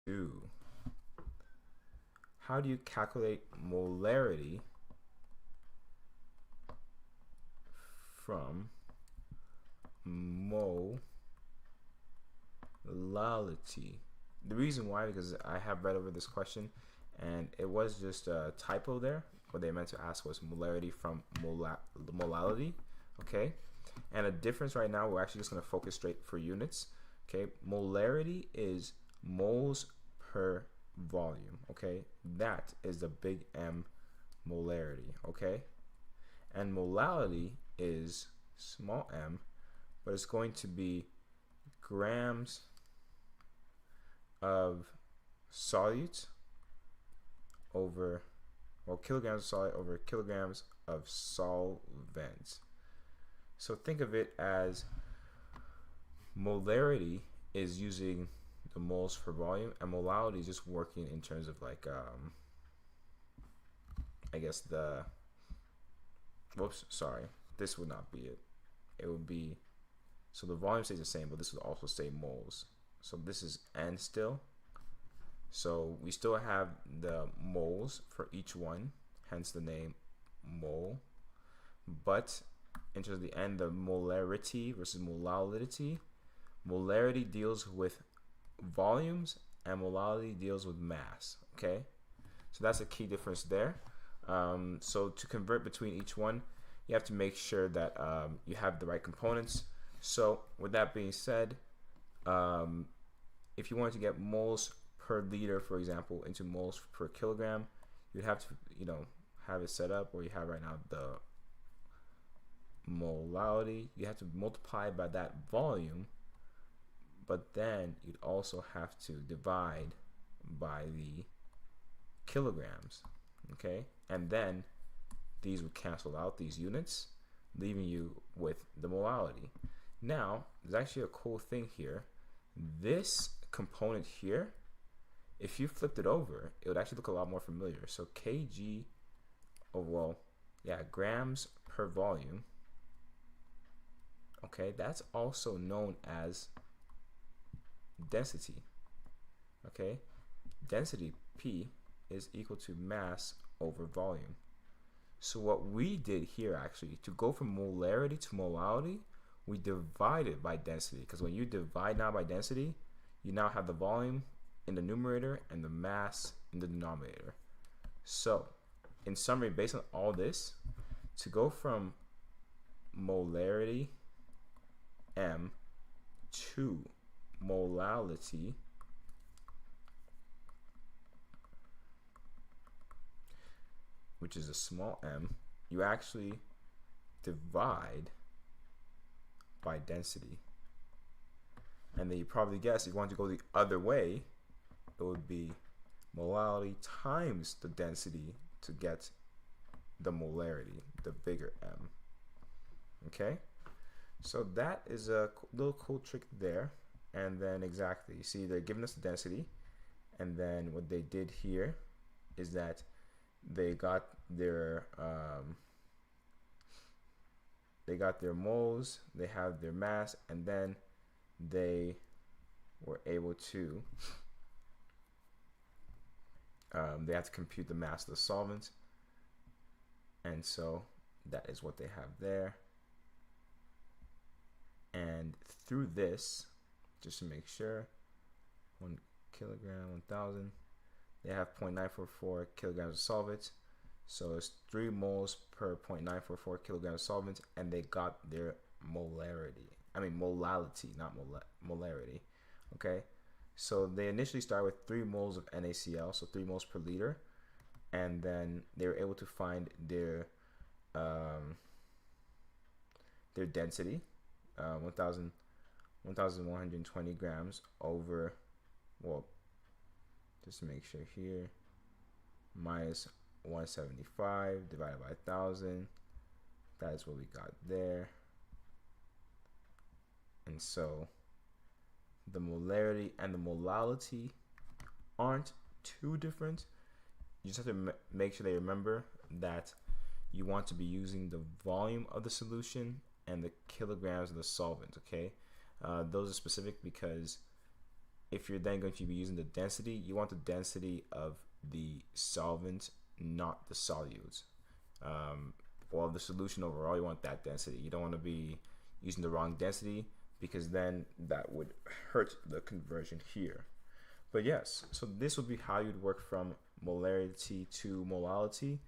2. How do you calculate molarity from molality? The reason why, because I have read over this question and it was just a typo there. What they meant to ask was molarity from molality. Okay, and a difference right now, we're actually just going to focus straight for units. Okay, molarity is moles per volume. Okay, that is the big M, molarity. Okay, and molality is small m, but it's going to be grams of solute over, well, kilograms of solute over kilograms of solvent. So think of it as molarity is using the moles per volume, and molality is just working in terms of like I guess the, whoops, sorry, this would not be it. It would be, so the volume stays the same, but this would also say moles. So this is N still. So we still have the moles for each one, hence the name mole. But in terms of the N, the molarity versus molality, molarity deals with volumes and molality deals with mass. Okay, so that's a key difference there. So to convert between each one, you have to make sure that you have the right components. So with that being said, if you wanted to get moles per liter, for example, into moles per kilogram, you'd have to, have it set up where you have right now the molality. You have to multiply by that volume, but then you'd also have to divide by the kilograms. Okay, and then these would cancel out, these units, leaving you with the molality. Now, there's actually a cool thing here. This component here, if you flipped it over, it would actually look a lot more familiar. So kg, grams per volume. Okay, that's also known as density. Okay, density P is equal to mass over volume. So what we did here, actually, to go from molarity to molality, we divided by density, because when you divide now by density, you now have the volume in the numerator and the mass in the denominator. So in summary, based on all this, to go from molarity M to molality, which is a small m, you actually divide by density. And then you probably guess if you want to go the other way, it would be molality times the density to get the molarity, the bigger M. Okay, so that is a little cool trick there. And then exactly, you see they're giving us the density, and then what they did here is that they got their moles, they have their mass, and then they were able to they have to compute the mass of the solvent, and so that is what they have there. And through this, just to make sure, 1 kilogram, 1,000, they have 0.944 kilograms of solvent, so it's 3 moles per 0.944 kilograms of solvent, and they got their molarity. I mean molality, not molarity. Okay, so they initially started with 3 moles of NaCl, so 3 moles per liter, and then they were able to find their density, 1,120 grams over, well, just to make sure here, minus 175 divided by 1,000. That is what we got there. And so the molarity and the molality aren't too different. You just have to make sure they remember that you want to be using the volume of the solution and the kilograms of the solvent. Okay, those are specific because if you're then going to be using the density, you want the density of the solvent, not the solutes. Or the solution overall, you want that density. You don't want to be using the wrong density, because then that would hurt the conversion here. But yes, so this would be how you'd work from molarity to molality.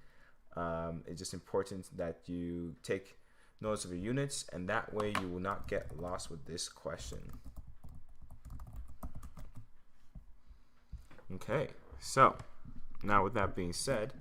It's just important that you take notice of your units, and that way you will not get lost with this question. Okay, so now with that being said,